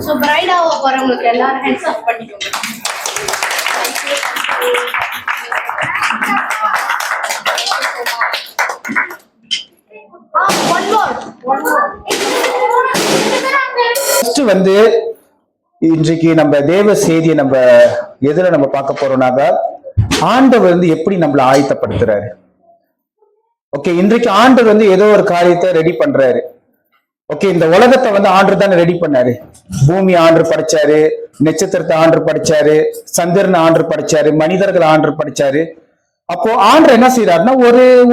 So பிரைடாக போறவங்களுக்கு எல்லாரும் heads of பண்ணிக்கோங்க. வந்து இன்றைக்கு நம்ம தேவ செய்தியை நம்ம எதுல நம்ம பார்க்க போறோம்னாக்க ஆண்டவர் வந்து எப்படி நம்மளை ஆயத்தப்படுத்துறாரு. ஓகே, இன்றைக்கு ஆண்டவர் வந்து ஏதோ ஒரு காரியத்தை ரெடி பண்றாரு. ஓகே, இந்த உலகத்தை வந்து ஆண்டவர் தானே ரெடி பண்ணாரு. பூமி ஆண்டவர் படைச்சாரு, நட்சத்திரத்தை ஆண்டவர் படைச்சாரு, சந்திரனை ஆண்டவர் படைச்சாரு, மனிதர்கள் ஆண்டவர் படைச்சாரு. அப்போ ஆண்டவர் என்ன செய்யறாருன்னா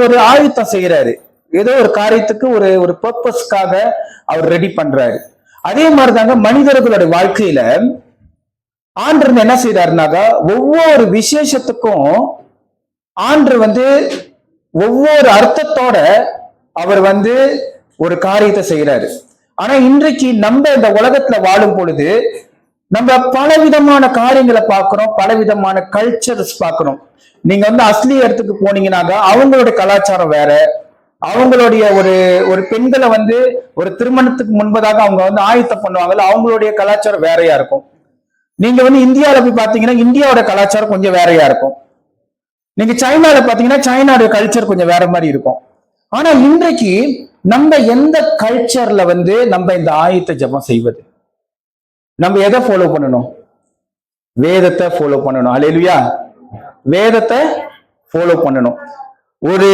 ஒரு ஆயத்தம் செய்யறாரு. ஏதோ ஒரு காரியத்துக்கு ஒரு பர்பஸ்க்காக அவர் ரெடி பண்றாரு. அதே மாதிரிதாங்க மனிதர்களுடைய வாழ்க்கையில ஆண்டவர் என்ன செய்யறாருனாக்கா ஒவ்வொரு விசேஷத்துக்கும் ஆண்டவர் வந்து ஒவ்வொரு அர்த்தத்தோட அவர் வந்து ஒரு காரியத்தை செய்யறாரு. ஆனா இன்றைக்கு நம்ம இந்த உலகத்துல வாழும் பொழுது நம்ம பலவிதமான காரியங்களை பார்க்கிறோம், பலவிதமான கல்ச்சர்ஸ் பார்க்கிறோம். நீங்க வந்து அஸ்லி இடத்துக்கு போனீங்கன்னாக்கா அவங்களுடைய கலாச்சாரம் வேற, அவங்களுடைய ஒரு பெண்களை வந்து ஒரு திருமணத்துக்கு முன்பதாக அவங்க வந்து ஆயத்தம் பண்ணுவாங்கல்ல, அவங்களுடைய கலாச்சாரம் வேறையா இருக்கும். நீங்க வந்து இந்தியாவில போய் பாத்தீங்கன்னா இந்தியாவோட கலாச்சாரம் கொஞ்சம் வேறையா இருக்கும். நீங்க சைனால பாத்தீங்கன்னா சைனாவோட கல்ச்சர் கொஞ்சம் வேற மாதிரி இருக்கும். ஆனா இன்றைக்கு நம்ம எந்த கல்ச்சர்ல வந்து நம்ம இந்த ஆயத்த ஜெபம் செய்வது? நம்ம எதை ஃபாலோ பண்ணணும்? வேதத்தை ஃபாலோ பண்ணணும். அல்லேலூயா, வேதத்தை ஃபாலோ பண்ணணும். ஒரு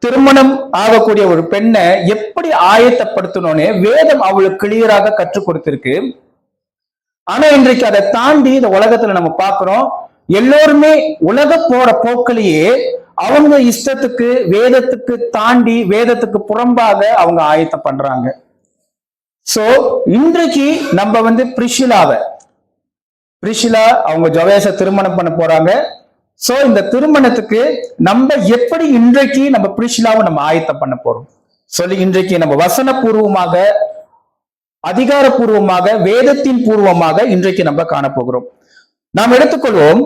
திருமணம் ஆகக்கூடிய ஒரு பெண்ணை எப்படி ஆயத்தப்படுத்தணும்னு வேதம் அவளுக்கு கிளியராக கற்றுக் கொடுத்திருக்கு. ஆனா இன்றைக்கு அதை தாண்டி இந்த உலகத்துல நம்ம பார்க்கிறோம், எல்லோருமே உலக போற போக்கிலேயே அவங்க இஷ்டத்துக்கு வேதத்துக்கு தாண்டி வேதத்துக்கு புறம்பாக அவங்க ஆயத்தம் பண்றாங்க. சோ இன்றைக்கு நம்ம வந்து பிரிஷிலா அவங்க ஜோவேச திருமணம் பண்ண போறாங்க. சோ இந்த திருமணத்துக்கு நம்ம எப்படி இன்றைக்கு நம்ம பிரிஷிலாவை நம்ம ஆயத்தம் பண்ண போறோம் சொல்லி இன்றைக்கு நம்ம வசனபூர்வமாக அதிகாரப்பூர்வமாக வேதத்தின் பூர்வமாக இன்றைக்கு நம்ம காணப்போகிறோம். நாம் எடுத்துக்கொள்வோம்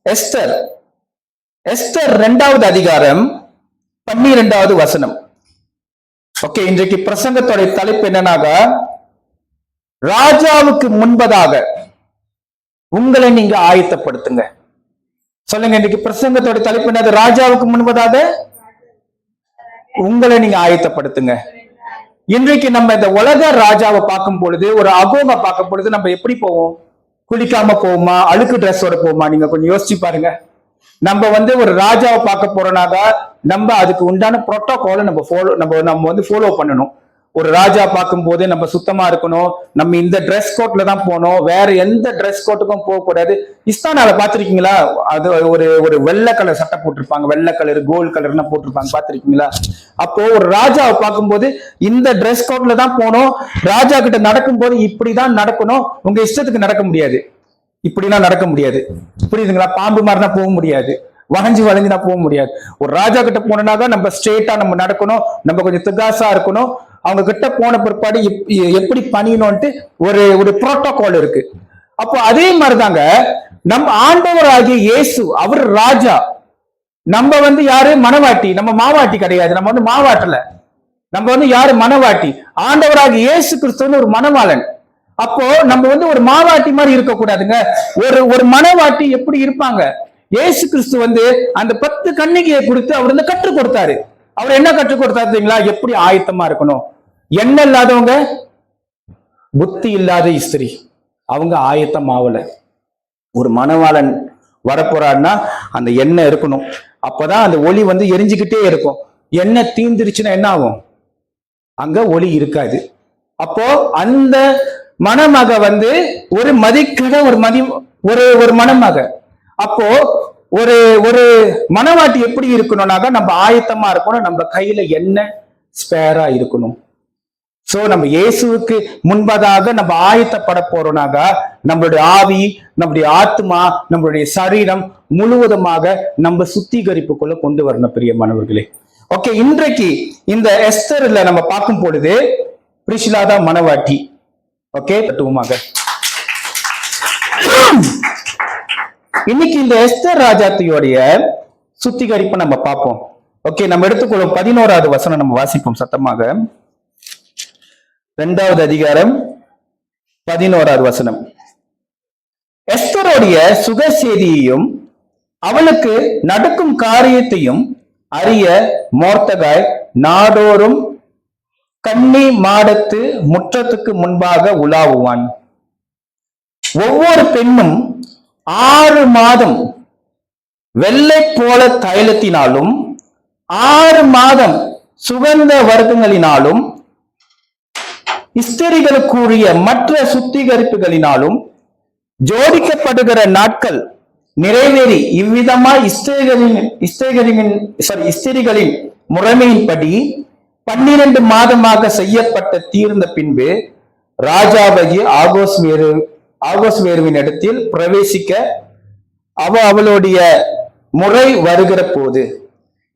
எஸ்தர் 2வது அதிகாரம் 12வது வசனம். ஓகே, இன்றைக்கு பிரசங்கத்தோட தலைப்பு என்னன்னாக ராஜாவுக்கு முன்பதாக உங்களை நீங்க ஆயத்தப்படுத்துங்க. சொல்லுங்க, இன்றைக்கு பிரசங்கத்தோட தலைப்பு என்னது? ராஜாவுக்கு முன்பதாக உங்களை நீங்க ஆயத்தப்படுத்துங்க. இன்றைக்கு நம்ம இந்த உலக ராஜாவை பார்க்கும் பொழுது, ஒரு அகோக பார்க்கும் பொழுது நம்ம எப்படி போவோம்? குளிக்காம போவோமா? அழுக்கு ட்ரெஸ்ஸோட போவோமா? நீங்க கொஞ்சம் யோசிச்சு பாருங்க. நம்ம வந்து ஒரு ராஜாவை பார்க்க போறோம்னாக்கா நம்ம அதுக்கு உண்டான புரோட்டோகாலை நம்ம வந்து ஃபாலோ பண்ணணும். ஒரு ராஜா பார்க்கும் போது நம்ம சுத்தமா இருக்கணும். நம்ம இந்த ட்ரெஸ் கோட்ல தான் போகணும், வேற எந்த ட்ரெஸ் கோட்டுக்கும் போக கூடாது. இஸ்தானால பாத்திருக்கீங்களா? அது ஒரு வெள்ளை கலர் சட்டை போட்டிருப்பாங்க, வெள்ளை கலர் கோல்டு கலர்னு போட்டிருப்பாங்க, பாத்திருக்கீங்களா? அப்போ ஒரு ராஜாவை பார்க்கும்போது இந்த ட்ரெஸ் கோட்ல தான் போகணும். ராஜா கிட்ட நடக்கும் போது இப்படிதான் நடக்கணும். உங்க இஷ்டத்துக்கு நடக்க முடியாது, இப்படிலாம் நடக்க முடியாது. புரியுதுங்களா? பாம்பு மாதிரினா போக முடியாது, வளைஞ்சுனா போக முடியாது. ஒரு ராஜா கிட்ட போனோம்னாக்கா நம்ம ஸ்ட்ரெயிட்டா நம்ம நடக்கணும், நம்ம கொஞ்சம் திகாசா இருக்கணும். அவங்க கிட்ட போன பிற்பாடு எப்படி பணியணும்ட்டு ஒரு புரோட்டோகால் இருக்கு. அப்போ அதே மாதிரிதாங்க நம்ம ஆண்டவர் ஆகிய இயேசு, அவர் ராஜா. நம்ம வந்து யாரு? மனவாட்டி. நம்ம மாவாட்டி கிடையாது. நம்ம வந்து மாவாட்டல, நம்ம வந்து யாரு? மனவாட்டி. ஆண்டவராகிய இயேசு கிறிஸ்து ஒரு மணவாளன். அப்போ நம்ம வந்து ஒரு மாவாட்டி மாதிரி இருக்க கூடாதுங்க. ஒரு மனவாட்டி எப்படி இருப்பாங்க? இயேசு கிறிஸ்து வந்து அந்த 10 கன்னிகையை கொடுத்து அவர் வந்து கற்றுக் கொடுத்தாரு. அவர் என்ன கற்றுக் கொடுத்தாருங்களா? எப்படி ஆயத்தமா இருக்கணும். எண்ணெய் இல்லாதவங்க, புத்தி இல்லாத ஸ்திரீ, அவங்க ஆயத்தம் ஆவல. ஒரு மணவாளன் வரப்போறாருன்னா அந்த எண்ணெய் இருக்கணும். அப்பதான் அந்த ஒளி வந்து எரிஞ்சுக்கிட்டே இருக்கும். எண்ணெய் தீந்துருச்சுன்னா என்ன ஆகும்? அங்க ஒளி இருக்காது. அப்போ அந்த மணமக வந்து ஒரு மதிக்கிற ஒரு மணமக. அப்போ ஒரு மனவாட்டி எப்படி இருக்கணும்னாக்க நம்ம ஆயத்தமா இருக்கணும். நம்ம கையில என்ன ஸ்பேரா இருக்கணும். சோ நம்ம இயேசுவுக்கு முன்பதாக நம்ம ஆயத்தப்பட போறோம்னாக்க நம்மளுடைய ஆவி, நம்முடைய ஆத்மா, நம்மளுடைய சரீரம் முழுவதுமாக நம்ம சுத்திகரிப்புக்குள்ள கொண்டு வரணும் பிரியமானவர்களே. ஓகே, இன்றைக்கு இந்த எஸ்தர்ல நம்ம பார்க்கும் பொழுது பிரிஷிலா தான் மனவாட்டி. ஓகே, தத்துவமாக இன்னைக்கு இந்த எஸ்தர் ராஜாத்தியோடைய சுத்திகரிப்பை நம்ம பார்ப்போம். ஓகே, நம்ம எடுத்துக்கொள்ளும் 11வது வசனம் நம்ம வாசிப்போம் சத்தமாக. 2வது அதிகாரம் 11வது வசனம். எஸ்தருடைய சுக செய்தியையும் அவளுக்கு நடக்கும் காரியத்தையும் அறிய மோர்தகாய் நாடோறும் கன்னி மாடத்து முற்றத்துக்கு முன்பாக உலாவுவான். ஒவ்வொரு பெண்ணும் 6 மாதம் வெள்ளை போல தைலத்தினாலும் 6 மாதம் சுகந்த வர்க்கங்களினாலும் இஸ்திரிகளுக்குரிய மற்ற சுத்திகரிப்புகளினாலும் ஜோடிக்கப்படுகிற நாட்கள் நிறைவேறி இவ்விதமாய் இஸ்திரிகளின் முறைமையின்படி 12 மாதமாக செய்யப்பட்ட தீர்ந்த பின்பு ராஜாவாகிய ஆகோஸ்வேருவின் இடத்தில் பிரவேசிக்க அவளுடைய முறை வருகிற போது.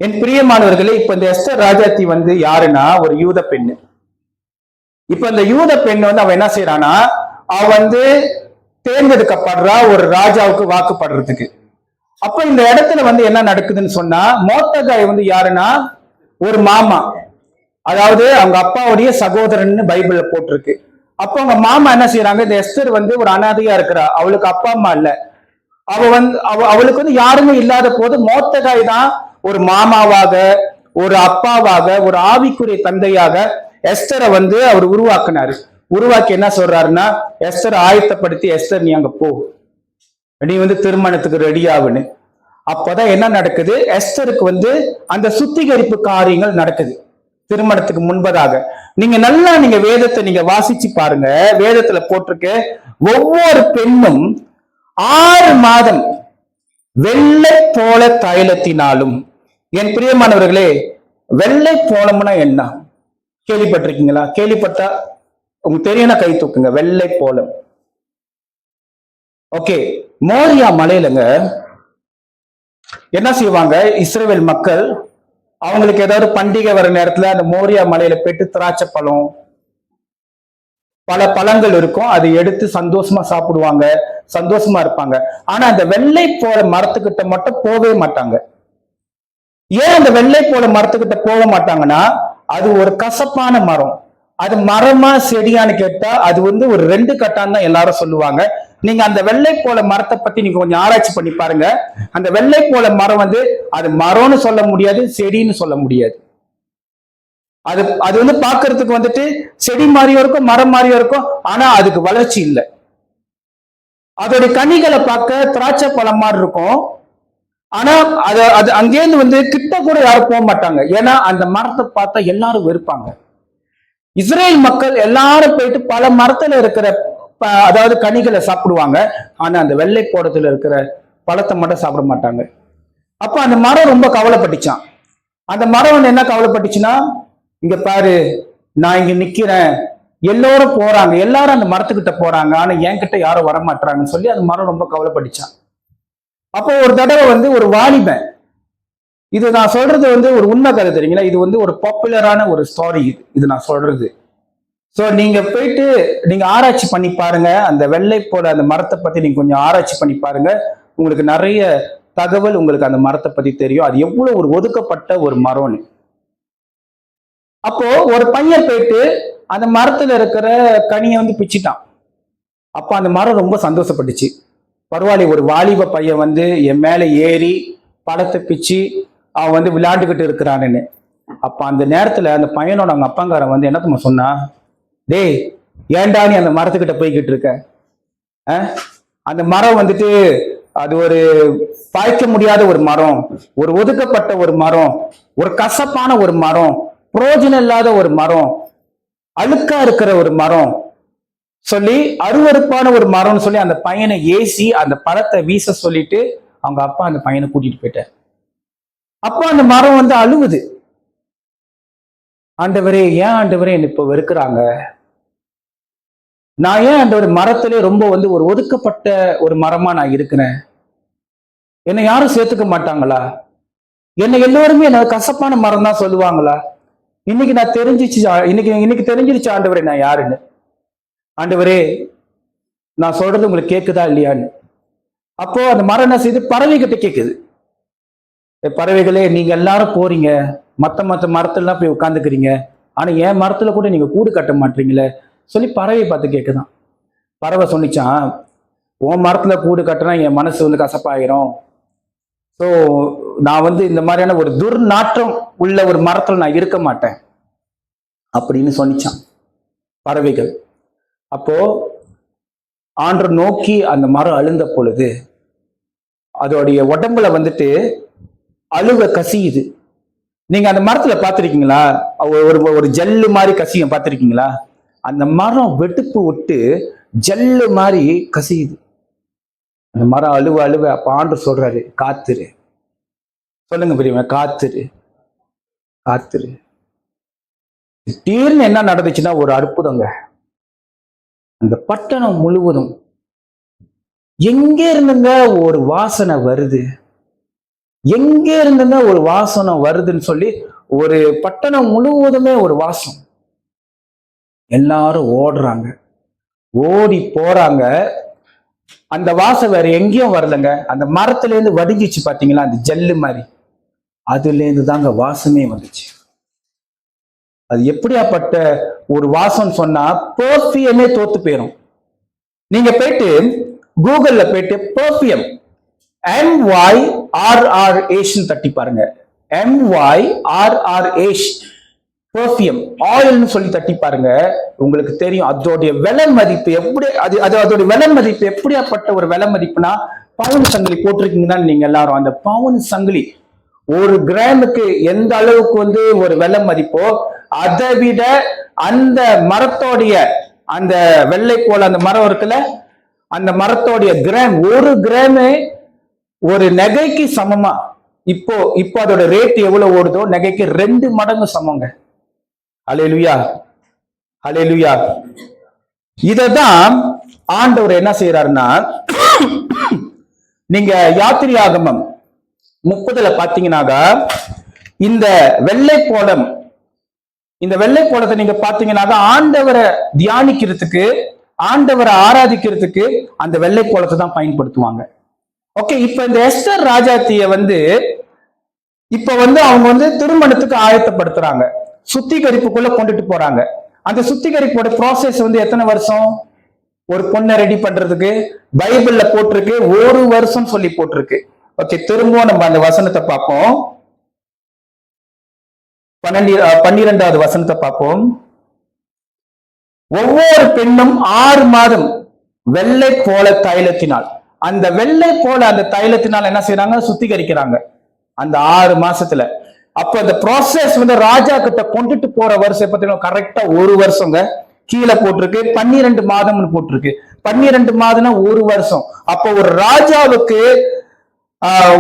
என் பிரியமானவர்களே, இப்ப இந்த எஸ்தர் ராஜாத்தி யாருன்னா ஒரு யூத பெண்ணு. இப்ப இந்த யூத பெண் அவ என்ன செய்யறானா, அவ தேர்ந்தெடுக்கப்படுறா ஒரு ராஜாவுக்கு வாக்குப்படுறதுக்கு. அப்ப இந்த இடத்துல என்ன நடக்குதுன்னு சொன்னா, மோர்தெகாய் யாருன்னா ஒரு மாமா, அதாவது அவங்க அப்பாவுடைய சகோதரன் பைபிள்ல போட்டிருக்கு. அப்ப அவங்க மாமா என்ன செய்யறாங்க, இந்த எஸ்தர் ஒரு அனாதையா இருக்கிறா, அவளுக்கு அப்பா அம்மா இல்ல, அவளுக்கு யாருமே இல்லாத போது மோர்தெகாய் தான் ஒரு மாமாவாக, ஒரு அப்பாவாக, ஒரு ஆவிக்குரிய தந்தையாக எஸ்தரை அவர் உருவாக்குனாரு. உருவாக்கி என்ன சொல்றாருன்னா, எஸ்தர் ஆயத்தப்படுத்தி, எஸ்தர் நீ அங்க போ, நீ திருமணத்துக்கு ரெடி ஆகுன்னு. அப்பதான் என்ன நடக்குது, எஸ்தருக்கு அந்த சுத்திகரிப்பு காரியங்கள் நடக்குது திருமணத்துக்கு முன்பதாக. நீங்க வேதத்தை வாசிச்சு பாருங்க. வேதத்துல போட்டிருக்க ஒவ்வொரு பெண்ணும் 6 மாதம் வெள்ளை போல தைலத்தினாலும். என் பிரியமானவர்களே, வெள்ளை போலம்னா என்ன கேள்விப்பட்டிருக்கீங்களா? கேள்விப்பட்டா உங்களுக்கு தெரியணும், கை தூக்குங்க. வெள்ளை போலம். ஓகே, மோரியா மலையிலங்க என்ன செய்வாங்க, இஸ்ரவேல் மக்கள் அவங்களுக்கு ஏதாவது பண்டிகை வர நேரத்துல அந்த மோரியா மலையில போயிட்டு திராட்சை பழம், பல பழங்கள் இருக்கும், அதை எடுத்து சந்தோஷமா சாப்பிடுவாங்க, சந்தோஷமா இருப்பாங்க. ஆனா அந்த வெள்ளை போல மரத்துக்கிட்ட மட்டும் போகவே மாட்டாங்க. ஏன் அந்த வெள்ளை போல மரத்துக்கிட்ட போக மாட்டாங்கன்னா, அது ஒரு கசப்பான மரம். அது மரமா செடியான்னு கேட்டா அது ஒரு 2 கட்டான்னு தான் எல்லாரும் சொல்லுவாங்க. நீங்க அந்த வெள்ளை போல மரத்தை பத்தி நீங்க கொஞ்சம் ஆராய்ச்சி பண்ணி பாருங்க. அந்த வெள்ளை போல மரம் அது மரம்னு சொல்ல முடியாது, செடின்னு சொல்ல முடியாது. அது பாக்குறதுக்கு செடி மாதிரியும் இருக்கும், மரம் மாதிரியும் இருக்கும், ஆனா அதுக்கு வளர்ச்சி இல்லை. அதோட கனிகளை பார்க்க திராட்சை பழம் மாதிரி இருக்கும், ஆனா அது அங்கேருந்து கிட்ட கூட யாரும் போக மாட்டாங்க. ஏன்னா அந்த மரத்தை பார்த்தா எல்லாரும் வெறுப்பாங்க. இஸ்ரேல் மக்கள் எல்லாரும் போயிட்டு பல மரத்துல இருக்கிற அதாவது கனிகளை சாப்பிடுவாங்க, ஆனா அந்த வெள்ளை போடத்துல இருக்கிற பழத்தை மட்டும் சாப்பிட மாட்டாங்க. அப்ப அந்த மரம் ரொம்ப கவலைப்பட்டுச்சான். அந்த மரம் என்ன கவலைப்பட்டுச்சுன்னா, இங்க பாரு, நான் இங்க நிக்கிறேன், எல்லோரும் போறாங்க, எல்லாரும் அந்த மரத்துக்கிட்ட போறாங்க, ஆனா என்கிட்ட யாரும் வர மாட்டாங்கன்னு சொல்லி அந்த மரம் ரொம்ப கவலைப்பட்டுச்சான். அப்போ ஒரு தடவை ஒரு வாலிபன், இது நான் சொல்றது ஒரு உண்மை கதை தெரியுங்களா, இது ஒரு பாப்புலரான ஒரு ஸ்டோரி இது நான் சொல்றது. சோ நீங்க போயிட்டு நீங்க ஆராய்ச்சி பண்ணி பாருங்க, அந்த வெள்ளை போல அந்த மரத்தை பத்தி நீங்க கொஞ்சம் ஆராய்ச்சி பண்ணி பாருங்க, உங்களுக்கு நிறைய தகவல் உங்களுக்கு அந்த மரத்தை பத்தி தெரியும், அது எவ்வளவு ஒரு ஒதுக்கப்பட்ட ஒரு மரம்னு. அப்போ ஒரு பையன் போயிட்டு அந்த மரத்துல இருக்கிற கனியை பிச்சிட்டான். அப்ப அந்த மரம் ரொம்ப சந்தோஷப்பட்டுச்சு. பரவாயில்ல, ஒரு வாலிப பையன் என் மேல ஏறி பழத்தை பிச்சு அவன் விளையாண்டுகிட்டு இருக்கிறான்னு. அப்ப அந்த நேரத்துல அந்த பையனோட அவங்க அப்பங்காரன் என்ன சொன்னா, டேய் ஏன்டா நீ அந்த மரத்துக்கிட்ட போய்கிட்டு இருக்க? அந்த மரம் அது ஒரு பாய்க்க முடியாத ஒரு மரம், ஒரு ஒதுக்கப்பட்ட ஒரு மரம், ஒரு கசப்பான ஒரு மரம், புரோஜனம் இல்லாத ஒரு மரம், அழுக்கா இருக்கிற ஒரு மரம் சொல்லி, அருவருப்பான ஒரு மரம்னு சொல்லி அந்த பையனை ஏசி அந்த பழத்தை வீச சொல்லிட்டு அவங்க அப்பா அந்த பையனை கூட்டிட்டு போயிட்டார். அப்பா அந்த மரம் அழுவுது, ஆண்டவரே ஏன் ஆண்டவரே என்ன இப்ப வெறுக்கிறாங்க? நான் ஏன் அந்த ஒரு மரத்திலே ரொம்ப ஒரு ஒதுக்கப்பட்ட ஒரு மரமா நான் இருக்கிறேன்? என்னை யாரும் சேர்த்துக்க மாட்டாங்களா? என்னை எல்லோருமே என்ன கசப்பான மரம் தான் சொல்லுவாங்களா? இன்னைக்கு நான் இன்னைக்கு தெரிஞ்சிருச்சு ஆண்டவரே நான் யாருன்னு. ஆண்டவரே நான் சொல்றது உங்களுக்கு கேக்குதா இல்லையான்னு. அப்போ அந்த மரம் என்ன செய்யுது, பறவைகிட்ட கேக்குது, பறவைகளே நீங்க எல்லாரும் போறீங்க, மத்த மரத்துலாம் போய் உட்காந்துக்கிறீங்க, ஆனா என் மரத்துல கூட நீங்க கூடு கட்ட மாட்டீங்களே சொல்லி பறவை பார்த்து கேட்குதான். பறவை சொன்னிச்சான், உன் மரத்துல கூடு கட்டினா என் மனசு வந்து கசப்பாயிரும். ஸோ நான் வந்து இந்த மாதிரியான ஒரு துர்நாற்றம் உள்ள ஒரு மரத்துல நான் இருக்க மாட்டேன் அப்படின்னு சொன்னிச்சான் பறவைகள். அப்போ ஆண்டவர் நோக்கி அந்த மரம் அழுந்த பொழுது அதோடைய உடம்புல வந்துட்டு அழுவ கசியுது. நீங்க அந்த மரத்துல பார்த்திருக்கீங்களா? ஒரு ஜல்லு மாதிரி கசியம் பார்த்திருக்கீங்களா? அந்த மரம் வெட்டுப்பு விட்டு ஜல்லு மாதிரி கசியுது. அந்த மரம் அழுவ அழுவ அப்ப ஆண்டவர் சொல்றாரு, காத்துரு. சொல்லுங்க பெரியவங்க, காத்துரு காத்துரு. திடீர்னு என்ன நடந்துச்சுன்னா ஒரு அற்புதங்க. அந்த பட்டணம் முழுவதும் எங்க இருந்துங்க ஒரு வாசனை வருது, எங்க இருந்துங்க ஒரு வாசனை வருதுன்னு சொல்லி ஒரு பட்டணம் முழுவதுமே ஒரு வாசம். எல்லாரும் ஓடுறாங்க, ஓடி போறாங்க. அந்த வாசம் வேற எங்கேயும் வரலங்க, அந்த மரத்துல இருந்து வடிஞ்சிச்சு பாத்தீங்களா, அந்த ஜல்லு மாதிரி, அதுல இருந்து தாங்க வாசமே வந்துச்சு. அது எப்படியாப்பட்ட ஒரு வாசம் சொன்னா பெர்ஃபியூமே தோத்து போயிடும். நீங்க போயிட்டு கூகுள்ல போயிட்டு பெர்ஃபியூம் MYRRH தட்டி பாருங்க. MYRRH பெர்ஃபியூம் ஆயில்னு சொல்லி தட்டி பாருங்க. உங்களுக்கு தெரியும் அதோடைய விலை மதிப்பு எப்படி. அதோடைய விலை மதிப்பு எப்படியாப்பட்ட ஒரு விலை மதிப்புனா, பவுன் சங்கிலி போட்டிருக்கீங்கன்னா நீங்க எல்லாரும், அந்த பவுன் சங்கிலி ஒரு கிராமுக்கு எந்த அளவுக்கு வந்து ஒரு விலை மதிப்போ அதை விட அந்த மரத்தோடைய அந்த வெள்ளை போல அந்த மரம் இருக்குல்ல, அந்த மரத்தோடைய கிராம், ஒரு கிராமு ஒரு நகைக்கு சமமா. இப்போ அதோட ரேட் எவ்வளவு ஓடுதோ நகைக்கு 2 மடங்கு சமங்க. ஹல்லேலூயா, ஹல்லேலூயா. இததான் ஆண்டவர் என்ன செய்யறாருன்னா, நீங்க யாத்திரையாகமம் 30 பாத்தீங்கன்னாக்கா இந்த வெள்ளை போலம், இந்த வெள்ளை போலத்தை நீங்க பாத்தீங்கன்னாக்கா ஆண்டவரை தியானிக்கிறதுக்கு, ஆண்டவரை ஆராதிக்கிறதுக்கு அந்த வெள்ளை போலத்தை தான் பயன்படுத்துவாங்க. ஓகே, இப்ப இந்த எஸ்தர் ராஜாத்திய வந்து இப்ப வந்து அவங்க வந்து திருமணத்துக்கு ஆயத்தப்படுத்துறாங்க, சுத்திகரிப்புக்குள்ள கொண்டுட்டு போறாங்க. அந்த சுத்திகரிப்போட ப்ராசஸ் வந்து எத்தனை வருஷம்? ஒரு பொண்ணை ரெடி பண்றதுக்கு பைபிள்ல போட்டிருக்கு 1 வருஷம் சொல்லி போட்டிருக்கு. ஓகே, திரும்பவும் நம்ம அந்த வசனத்தை பார்ப்போம். 12வது வசனத்தை பார்ப்போம். ஒவ்வொரு பெண்ணும் 6 மாதம் வெள்ளை போல தைலத்தினால், அந்த வெள்ளை போல அந்த தைலத்தினால் என்ன செய்யறாங்க? சுத்திகரிக்கிறாங்க அந்த 6 மாசத்துல. அப்ப அந்த ப்ராசஸ் வந்து ராஜா கிட்ட கொண்டுட்டு போற வருஷம் பார்த்தீங்கன்னா கரெக்டா 1 வருஷங்க. கீழே போட்டிருக்கு 12 மாதம்னு போட்டிருக்கு. 12 மாதம்னா 1 வருஷம். அப்போ ஒரு ராஜாவுக்கு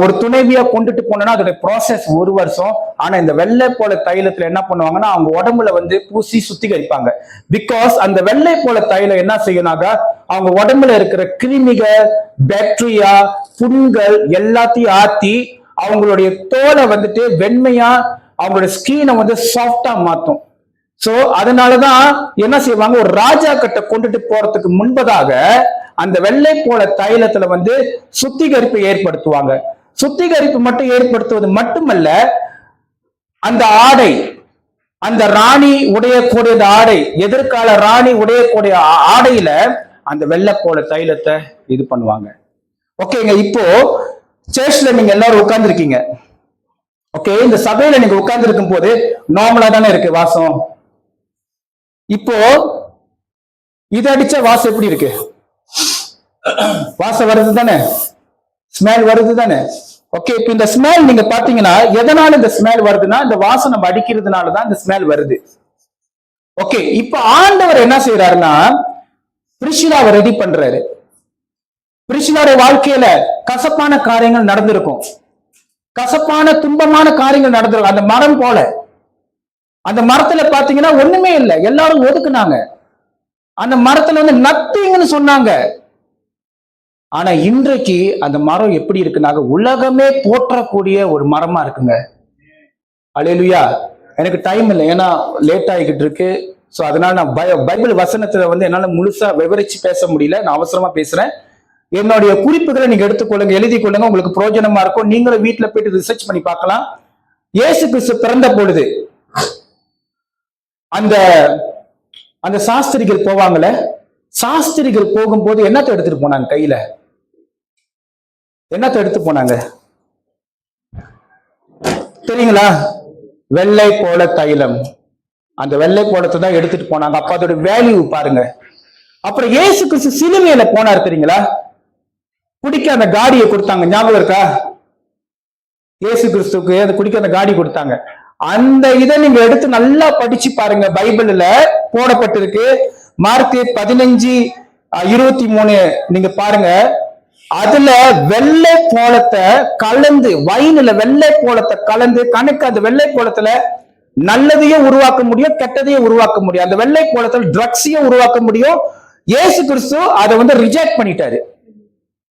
ஒரு துணைவியா கொண்டுட்டு போனோம்னா அதோட ப்ராசஸ் 1 வருஷம். ஆனா இந்த வெள்ளை போல தைலத்துல என்ன பண்ணுவாங்கன்னா அவங்க உடம்புல வந்து பூசி சுத்திகரிப்பாங்க. பிகாஸ் அந்த வெள்ளை போல தைலம் என்ன செய்யணும்னாக்கா அவங்க உடம்புல இருக்கிற கிருமிகள், பாக்டீரியா, புண்கள் எல்லாத்தையும் ஆத்தி அவங்களுடைய தோலை வந்துட்டு வெண்மையா, அவங்களுடைய ஸ்கினை வந்து சாஃப்டா மாத்தும். சோ அதனாலதான் என்ன செய்வாங்க, ஒரு ராஜா கிட்ட கொண்டுட்டு போறதுக்கு முன்பதாக அந்த வெள்ளை போல தைலத்துல வந்து சுத்திகரிப்பு ஏற்படுத்துவாங்க. சுத்திகரிப்பு மட்டும் ஏற்படுத்துவது மட்டுமல்ல, அந்த ஆடை, அந்த ராணி உடையக்கூடிய ஆடை, எதிர்கால ராணி உடையக்கூடிய ஆடையில அந்த வெள்ளை போல தைலத்தை இது பண்ணுவாங்க. ஓகேங்க, இப்போ சர்ச்ல நீங்க எல்லாரும் உட்கார்ந்து இருக்கீங்க. ஓகே, இந்த சபையில நீங்க உட்கார்ந்து இருக்கும் போது நார்மலா தானே இருக்கு வாசம். இப்போ இது அடிச்ச வாசம் எப்படி இருக்கு? வாசம் வருது தானே, ஸ்மெல் வருது தானே. ஓகே, இப்ப இந்த ஸ்மெல் நீங்க பாத்தீங்கன்னா எதனால இந்த ஸ்மெல் வருதுன்னா இந்த வாசம் நம்ம அடிக்கிறதுனாலதான் இந்த ஸ்மெல் வருது. ஓகே, இப்ப ஆண்டவர் என்ன செய்யறாருன்னா பிரிஷிலாவை ரெடி பண்றாரு. பிரிஷிலாவுடைய வாழ்க்கையில கசப்பான காரியங்கள் நடந்திருக்கும், கசப்பான துன்பமான காரியங்கள் நடந்திருக்கும். அந்த மரம் போல, அந்த மரத்துல பாத்தீங்கன்னா ஒண்ணுமே இல்லை, எல்லாரும் ஒதுக்குனாங்க. அந்த மரத்துல வந்து நத்திங்னு சொன்னாங்க. ஆனா இன்றைக்கு அந்த மரம் எப்படி இருக்குனாக்க உலகமே போற்றக்கூடிய ஒரு மரமா இருக்குங்க. அல்லேலூயா. எனக்கு டைம் இல்லை, ஏன்னா லேட் ஆகிக்கிட்டு இருக்கு. ஸோ அதனால நான் பைபிள் வசனத்துல வந்து என்னால முழுசா விவரிச்சு பேச முடியல, நான் அவசரமா பேசுறேன். என்னுடைய குறிப்புகளை நீங்க எடுத்துக்கொள்ளுங்க, எழுதி கொள்ளுங்க, உங்களுக்கு பிரயோஜனமா இருக்கும். நீங்களும் வீட்டுல போயிட்டு ரிசர்ச் பண்ணி பார்க்கலாம். இயேசு கிறிஸ்து பிறந்த பொழுது அந்த அந்த சாஸ்திரிகள் போவாங்கல்ல, சாஸ்திரிகள் போகும்போது என்னத்தை எடுத்துட்டு போனாங்க கையில? என்னத்தை எடுத்து போனாங்க தெரியுங்களா? வெள்ளை போல தைலம். அந்த வெள்ளை போலத்தை தான் எடுத்துட்டு போனாங்க. அப்ப அதோட வேல்யூ பாருங்க. அப்புறம் இயேசு கிறிஸ்து சிலுவையில போனார் தெரியுங்களா? குடிக்க அந்த காடியை கொடுத்தாங்க, ஞாபகம் இருக்கா? இயேசு கிறிஸ்துக்கு அந்த குடிக்க அந்த காடி கொடுத்தாங்க. அந்த இதை நீங்க எடுத்து நல்லா படிச்சு பாருங்க. பைபிள்ல போடப்பட்டிருக்கு. மார்க்கு 15:23 நீங்க பாருங்க. அதுல வெள்ளை போலத்தை கலந்து, வைன்ல வெள்ளை போலத்தை கலந்து, கணக்கு அந்த வெள்ளை போலத்துல நல்லதையும் உருவாக்க முடியும், கெட்டதையும் உருவாக்க முடியும். அந்த வெள்ளை போலத்துல ட்ரக்ஸையும் உருவாக்க முடியும். இயேசு கிறிஸ்து அதை வந்து ரிஜெக்ட் பண்ணிட்டாரு.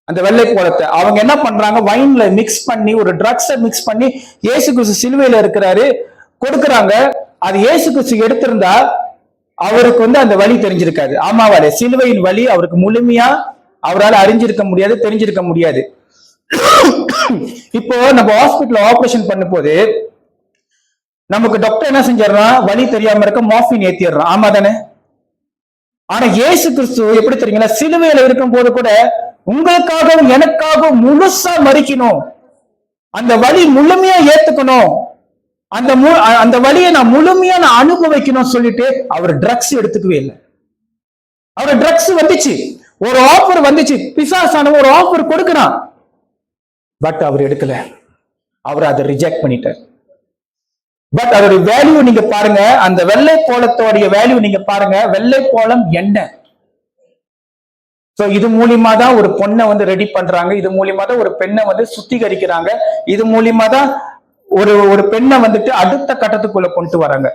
அந்த வெள்ளை போலத்தை அவங்க என்ன பண்றாங்க, வைன்ல மிக்ஸ் பண்ணி, ஒரு ட்ரக்ஸை மிக்ஸ் பண்ணி இயேசு கிறிஸ்து சிலுவையில இருக்கிறாரு கொடுக்குறாங்க. அது இயேசு கிறிஸ்து எடுத்திருந்தா அவருக்கு வந்து அந்த வழி தெரிஞ்சிருக்காது. ஆமாவாலே சிலுவையின் வழி அவருக்கு முழுமையா அவரால் அறிஞ்சிருக்க முடியாது, தெரிஞ்சிருக்க முடியாது. இப்போ நம்ம ஹாஸ்பிட்டல் ஆபரேஷன் பண்ணும் போது நமக்கு டாக்டர் என்ன செஞ்சிடறான், வழி தெரியாம இருக்க மார்பின் ஏத்திடுறான். ஆமா தானே? ஆனா இயேசு கிறிஸ்து எப்படி தெரியுங்களா, சிலுவையில இருக்கும் போது கூட உங்களுக்காகவும் எனக்காகவும் முழுசா மறிக்கணும், அந்த வழி முழுமையா ஏத்துக்கணும், அந்த வழியை நான் முழுமையா நான் அனுபவிக்கணும் சொல்லிட்டு அவர் ட்ரக்ஸ் எடுத்துக்கவே இல்லை. அவர் ட்ரக்ஸ் வந்துச்சு, ஒரு ஆஃபர் வந்துச்சு, பிசாசான ஒரு ஆஃபர் கொடுக்கிறான், பட் அவர் எடுக்கல. அவர் அதை ரிஜெக்ட் பண்ணிட்டார். பட் அதோட வேல்யூ நீங்க பாருங்க, அந்த வெள்ளை போலத்தோடைய வேல்யூ நீங்க பாருங்க. வெள்ளை போலம் என்ன? சோ இது மூலியமா தான் ஒரு பொண்ணை வந்து ரெடி பண்றாங்க, இது மூலியமா தான் ஒரு பெண்ணை வந்து சுத்திகரிக்கிறாங்க, இது மூலியமா தான் ஒரு பெண்ணை வந்துட்டு அடுத்த கட்டத்துக்குள்ள கொண்டு வராங்க.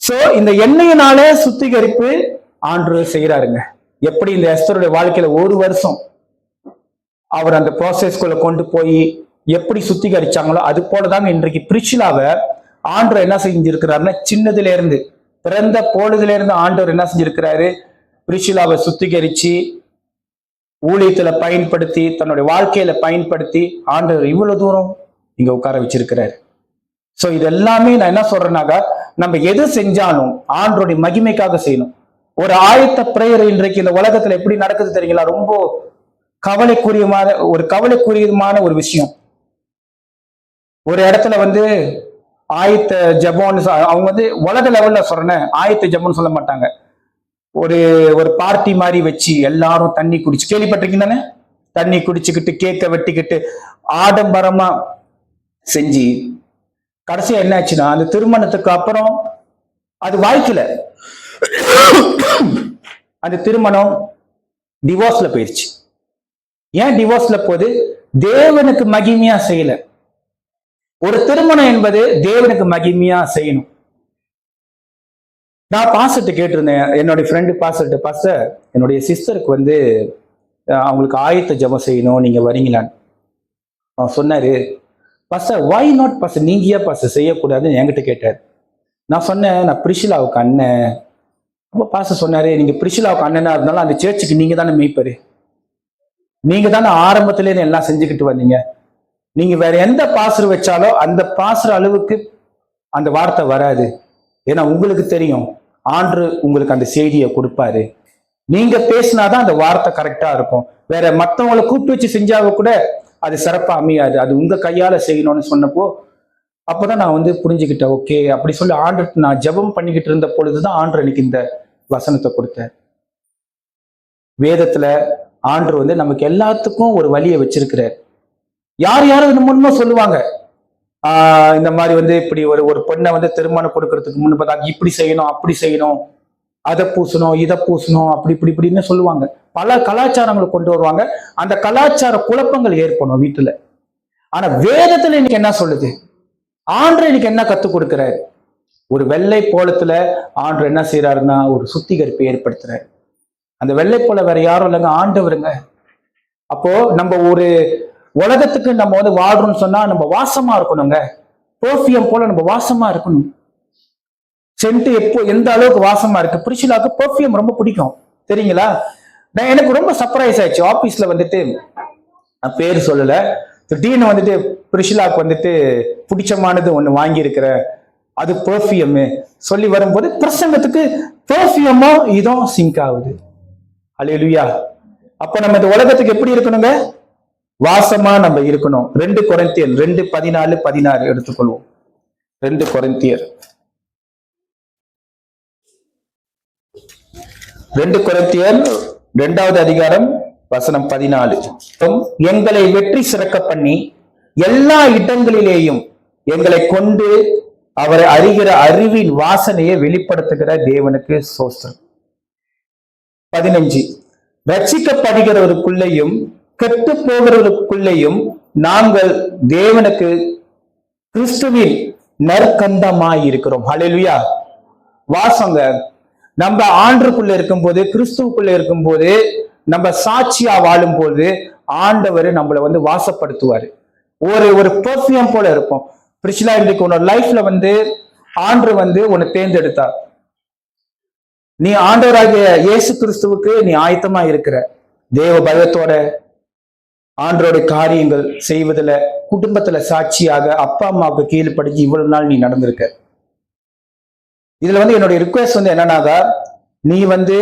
சோ இந்த எண்ணெயினால சுத்திகரிப்பு ஆண்டவர் செய்யறாருங்க. எப்படி இந்த எஸ்தருடைய வாழ்க்கையில ஒரு வருஷம் அவர் அந்த ப்ராசஸ்குள்ள கொண்டு போய் எப்படி சுத்திகரிச்சாங்களோ அது போலதாங்க இன்றைக்கு பிரிச்சிலாவை ஆண்டவர் என்ன செஞ்சிருக்கிறாருன்னா, சின்னதுல இருந்து பிறந்த பொழுதுல இருந்து ஆண்டவர் என்ன செஞ்சிருக்கிறாரு, பிரிச்சிலாவை சுத்திகரிச்சு ஊழியத்துல பயன்படுத்தி, தன்னுடைய வாழ்க்கையில பயன்படுத்தி ஆண்டவர் இவ்வளவு தூரம் இங்க உட்கார வச்சிருக்கிறாரு. சோ இது எல்லாமே நான் என்ன சொல்றேன்னாக்கா, நம்ம எது செஞ்சாலும் ஆண்டருடைய மகிமைக்காக செய்யணும். ஒரு ஆயத்த பிரேயர் இன்றைக்கு இந்த உலகத்துல எப்படி நடக்குது தெரியுங்களா? ரொம்ப கவலைக்குரியமான ஒரு விஷயம். ஒரு இடத்துல வந்து ஆயத்த ஜபம்னு அவங்க வந்து உலக லெவல்ல சொல்றேன், ஆயத்த ஜபம்னு சொல்ல மாட்டாங்க. ஒரு பார்ட்டி மாதிரி வச்சு எல்லாரும் தண்ணி குடிச்சு, கேள்விப்பட்டிருக்கீங்க தானே? தண்ணி குடிச்சுக்கிட்டு கேக்க வெட்டிக்கிட்டு ஆடம்பரமா செஞ்சு கடைசியா என்ன ஆச்சுன்னா, அந்த திருமணத்துக்கு அப்புறம் அது வாய்க்கல, அந்த திருமணம் டிவோர்ஸ்ல போயிடுச்சு. ஏன் டிவோர்ஸ்ல போகுது? தேவனுக்கு மகிமையா செய்யல. ஒரு திருமணம் என்பது தேவனுக்கு மகிமையா செய்யணும். நான் பாஸ்டர்ட்ட கேட்டிருந்தேன், என்னுடைய ஃப்ரெண்டு பாஸ்டர் என்னுடைய சிஸ்டருக்கு வந்து அவங்களுக்கு ஆயத்த ஜெபம் செய்யணும், நீங்க வரீங்களான்னு. அவன் சொன்னாரு, பாஸ்டர் ஒய் நாட் பாஸ்டர், நீங்க ஏன் பாஸ்டர் செய்யக்கூடாதுன்னு என்கிட்ட கேட்டார். நான் சொன்னேன், நான் பிரிஷிலாவுக்கு அண்ணன். அப்போ பாஸ்டர் சொன்னாரு, நீங்க பிரிஷிலாவுக்கு அண்ணனா இருந்தாலும் அந்த சேர்ச்சுக்கு நீங்க தானே மேய்ப்பரு, நீங்க தானே ஆரம்பத்திலேயே எல்லாம் செஞ்சுக்கிட்டு வந்தீங்க, நீங்க வேற எந்த பாஸ்டர் வச்சாலும் அந்த பாஸ்டர் அளவுக்கு அந்த வார்த்தை வராது. ஏன்னா உங்களுக்கு தெரியும், ஆண்டு உங்களுக்கு அந்த செய்தியை கொடுப்பாரு, நீங்க பேசினாதான் அந்த வார்த்தை கரெக்டா இருக்கும். வேற மற்றவங்களை கூப்பிட்டு வச்சு செஞ்சாவ கூட அது சிறப்பா அமையாது, அது உங்க கையால செய்யணும்னு சொன்னப்போ அப்பதான் நான் வந்து புரிஞ்சுக்கிட்டேன். ஓகே, அப்படி சொல்லி ஆண்டு நான் ஜெபம் பண்ணிக்கிட்டு இருந்த பொழுதுதான் ஆண்டு எனக்கு இந்த வசனத்தை கொடுத்தார். வேதத்துல ஆண்டு வந்து நமக்கு எல்லாத்துக்கும் ஒரு வழியை வச்சிருக்கிறார். யாரும் இது மூலமா சொல்லுவாங்க, இந்த மாதிரி வந்து இப்படி ஒரு பெண்ணை வந்து திருமணம் கொடுக்கறதுக்கு முன்னு பார்த்தா இப்படி செய்யணும், அப்படி செய்யணும், அதை பூசணும், இதை பூசணும், அப்படி இப்படின்னு சொல்லுவாங்க. பல கலாச்சாரங்களை கொண்டு வருவாங்க. அந்த கலாச்சார குழப்பங்கள் ஏற்படும் வீட்டுல. ஆனா வேதத்துல இன்னைக்கு என்ன சொல்லுது? ஆண்டு இன்னைக்கு என்ன கத்துக் கொடுக்கிறாரு? ஒரு வெள்ளை போலத்துல ஆண்டு என்ன செய்யறாருன்னா ஒரு சுத்திகரிப்பை ஏற்படுத்துறாரு. அந்த வெள்ளை போல வேற யாரும் இல்லைங்க, ஆண்டவருங்க. அப்போ நம்ம ஒரு உலகத்துக்கு நம்ம வந்து வாழ்றோம்னு சொன்னா நம்ம வாசமா இருக்கணுங்க. பெர்ஃபியூம் போல நம்ம வாசமா இருக்கணும். சென்ட் எந்த அளவுக்கு வாசமா இருக்கு. பிரிஷிலாவுக்கு பெர்ஃபியூம் ரொம்ப பிடிக்கும் தெரியுங்களா? எனக்கு ரொம்ப சர்ப்ரைஸ் ஆயிடுச்சு. ஆபீஸ்ல வந்துட்டு நான் பேர் சொல்லல, திடீர்னு வந்துட்டு பிரிஷிலாவுக்கு வந்துட்டு பிடிச்சமானது ஒண்ணு வாங்கி இருக்கிற, அது பெர்ஃபியூம் சொல்லி வரும்போது பிரசங்கத்துக்கு பெர்ஃபியூமோ இதுவும் சிங்க் ஆகுது. அல்லேலூயா. அப்ப நம்ம இந்த உலகத்துக்கு எப்படி இருக்கணுங்க? வாசமா நம்ம இருக்கணும். 2 கொரிந்தியர் 2:14-16 எடுத்துக்கொள்வோம். 2 கொரிந்தியர் 2வது அதிகாரம் வசனம் 14. எங்களை வெற்றி சிறக்க பண்ணி எல்லா இடங்களிலேயும் எங்களை கொண்டு அவரை அறிகிற அறிவின் வாசனையை வெளிப்படுத்துகிற தேவனுக்கு ஸ்தோத்திரம். 15. ரட்சிக்கப்படுகிறவருக்குள்ளேயும் கெட்டு போகிறவருக்குள்ளேயும் நாங்கள் தேவனுக்கு கிறிஸ்துவின் நற்கந்தமாய் இருக்கிறோம். ஹல்லேலூயா. வாசங்க, நம்ம ஆண்டுக்குள்ள இருக்கும்போது, கிறிஸ்துவுக்குள்ள இருக்கும்போது, நம்ம சாட்சியா வாழும் போது ஆண்டவர் நம்மளை வந்து வாசப்படுத்துவாரு. ஒரு பெர்ஃபியூம் போல இருப்போம். பிரிச்சிலா, இன்றைக்கு உன்னோட லைஃப்ல வந்து ஆண்டு வந்து உன்னை தேர்ந்தெடுத்தா, நீ ஆண்டவராகிய இயேசு கிறிஸ்துவுக்கு நீ ஆயத்தமா இருக்கிற, தேவ பயத்தோட ஆண்டோட காரியங்கள் செய்வதில், குடும்பத்துல சாட்சியாக அப்பா அம்மாவுக்கு கீழ்படிச்சு இவ்வளவு நாள் நீ நடந்திருக்க. இதுல வந்து என்னுடைய ரிக்வெஸ்ட் வந்து என்னன்னாக்கா, நீ வந்து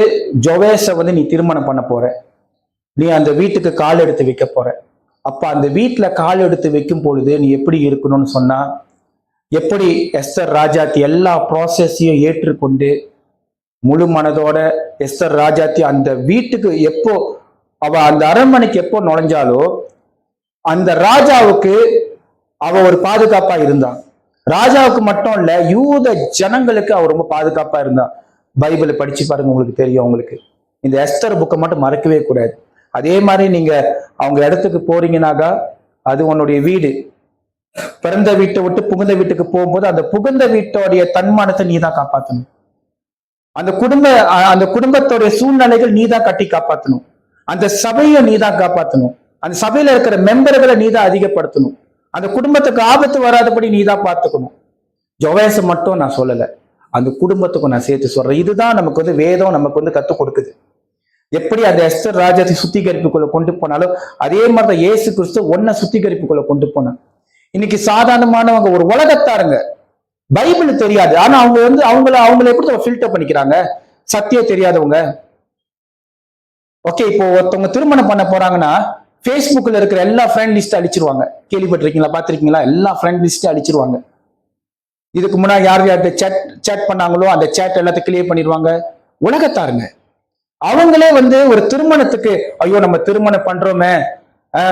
ஜோவேஸ வந்து நீ திருமணம் பண்ண போற, நீ அந்த வீட்டுக்கு கால் எடுத்து வைக்க போற. அப்ப அந்த வீட்டுல கால் எடுத்து வைக்கும் பொழுது நீ எப்படி இருக்கணும்னு சொன்னா, எப்படி எஸ்தர் ராஜாத்தி எல்லா ப்ராசஸையும் ஏற்றுக்கொண்டு முழு மனதோட எஸ்தர் ராஜாத்தி அந்த வீட்டுக்கு எப்போ அவ அந்த அரண்மனைக்கு எப்போ நுழைஞ்சாலோ அந்த ராஜாவுக்கு அவ ஒரு பாதுகாப்பா இருந்தான். ராஜாவுக்கு மட்டும் இல்ல, யூத ஜனங்களுக்கு அவ ரொம்ப பாதுகாப்பா இருந்தான். பைபிளை படிச்சு பாருங்க, உங்களுக்கு தெரியும். உங்களுக்கு இந்த எஸ்தர் புக்கை மட்டும் மறக்கவே கூடாது. அதே மாதிரி நீங்க அவங்க இடத்துக்கு போறீங்கன்னாக்கா, அது உன்னுடைய வீடு. பிறந்த வீட்டை விட்டு புகுந்த வீட்டுக்கு போகும்போது அந்த புகுந்த வீட்டோடைய தன்மானத்தை நீ தான் காப்பாற்றணும். அந்த குடும்பத்தோடைய சூழ்நிலைகள் நீ தான் கட்டி காப்பாற்றணும். அந்த சபையை நீ தான் காப்பாற்றணும். அந்த சபையில இருக்கிற மெம்பர்களை நீ தான் அதிகப்படுத்தணும். அந்த குடும்பத்துக்கு ஆபத்து வராதபடி நீ தான் பார்த்துக்கணும். ஜோவேஸை மட்டும் நான் சொல்லல, அந்த குடும்பத்துக்கும் நான் சேர்த்து சொல்றேன். இதுதான் நமக்கு வந்து வேதம் நமக்கு வந்து கத்துக் கொடுக்குது. எப்படி அந்த எஸ்தர் ராஜாத்தை சுத்திகரிப்புக்குள்ள கொண்டு போனாலும் அதே மாதிரிதான் இயேசு கிறிஸ்து ஒன்ன சுத்திகரிப்புக்குள்ள கொண்டு போனான். இன்னைக்கு சாதாரணமானவங்க ஒரு உலகத்தாருங்க, பைபிள் தெரியாது, ஆனா அவங்க வந்து அவங்கள எப்படி ஃபில்டர் பண்ணிக்கிறாங்க, சத்தியம் தெரியாதவங்க. ஓகே, இப்போ ஒருத்தவங்க திருமணம் பண்ண போறாங்கன்னா Facebookல இருக்கிற எல்லா ஃப்ரெண்ட் லிஸ்ட் அழிச்சிருவாங்க. கேள்விப்பட்டிருக்கீங்களா, பார்த்திருக்கீங்களா? எல்லா ஃப்ரெண்ட் லிஸ்ட் அழிச்சிருவாங்க. இதுக்கு முன்னாடி யார்கிட்ட சேட் பண்ணாங்களோ அந்த சேட் எல்லாத்தையும் கிளியர் பண்ணிடுவாங்க. உலகத்தாருங்க. அவங்களே வந்து ஒரு திருமணத்துக்கு, ஐயோ நம்ம திருமணம் பண்றோமே,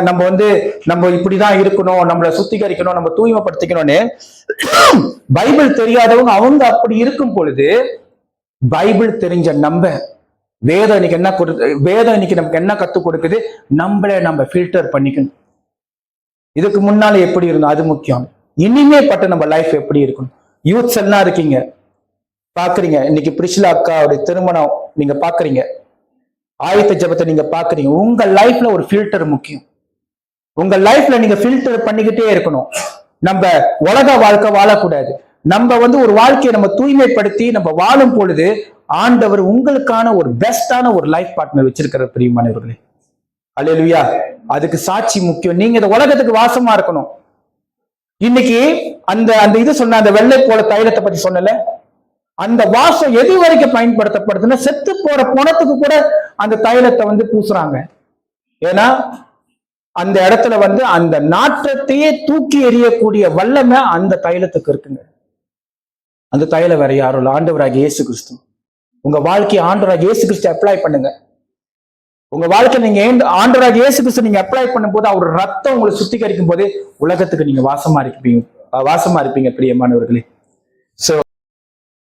நம்ம இப்படிதான் இருக்கணும், நம்மளை சுத்திகரிக்கணும், நம்ம தூய்மைப்படுத்திக்கணும்னு பைபிள் தெரியாதவங்க அவங்க அப்படி இருக்கும் பொழுது, பைபிள் தெரிஞ்ச வேதம் இன்னைக்கு நமக்கு என்ன கத்துக் கொடுக்குது, நம்ம ஃபில்டர் பண்ணிக்கணும். இதுக்கு முன்னால எப்படி இருந்தோம் அது முக்கியம். இனிமே பட்ட நம்ம லைஃப் எப்படி இருக்கணும். யூத்ஸ் எல்லாம் இருக்கீங்க, பாக்குறீங்க. இன்னைக்கு பிரிஷிலா அக்காவுடைய திருமணம் நீங்க பாக்குறீங்க, ஆயத்த ஜபத்தை நீங்க பாக்குறீங்க. உங்க லைஃப்ல ஒரு ஃபில்டர் முக்கியம். உங்க லைஃப்ல நீங்க ஃபில்டர் பண்ணிக்கிட்டே இருக்கணும். நம்ம உலக வாழ்க்கை வாழக்கூடாது. நம்ம வந்து ஒரு வாழ்க்கையை நம்ம தூய்மைப்படுத்தி நம்ம வாழும் பொழுது ஆண்டவர் உங்களுக்கான ஒரு பெஸ்டான ஒரு லைஃப் பார்ட்னர் வச்சிருக்கிற பிரியமானவர்களே. அல்லேலூயா. அதுக்கு சாட்சி முக்கியம். நீங்க இந்த உலகத்துக்கு வாசமா இருக்கணும். இன்னைக்கு அந்த இது சொன்ன அந்த வெள்ளை போல தைலத்தை பத்தி சொன்னல, அந்த வாசம் எது வரைக்கும் பயன்படுத்தப்படுதுன்னா, செத்து போற பணத்துக்கு கூட அந்த தைலத்தை வந்து பூசுறாங்க. ஏன்னா அந்த இடத்துல வந்து அந்த நாற்றத்தையே தூக்கி எறியக்கூடிய வல்லமை அந்த தைலத்துக்கு இருக்குங்க. அந்த தைலம் வேற யாரும் இல்லை, ஆண்டவராகிய இயேசு கிறிஸ்து. உங்க வாழ்க்கையை ஆண்டவராகிய இயேசு கிறிஸ்து அப்ளை பண்ணுங்க. உங்க வாழ்க்கை நீங்க ஆண்டவராகிய இயேசு கிறிஸ்து நீங்க அப்ளை பண்ணும்போது அவர் ரத்தம் உங்களை சுத்திகரிக்கும் போது உலகத்துக்கு நீங்க வாசமா இருப்பீங்க பிரியமானவர்களே.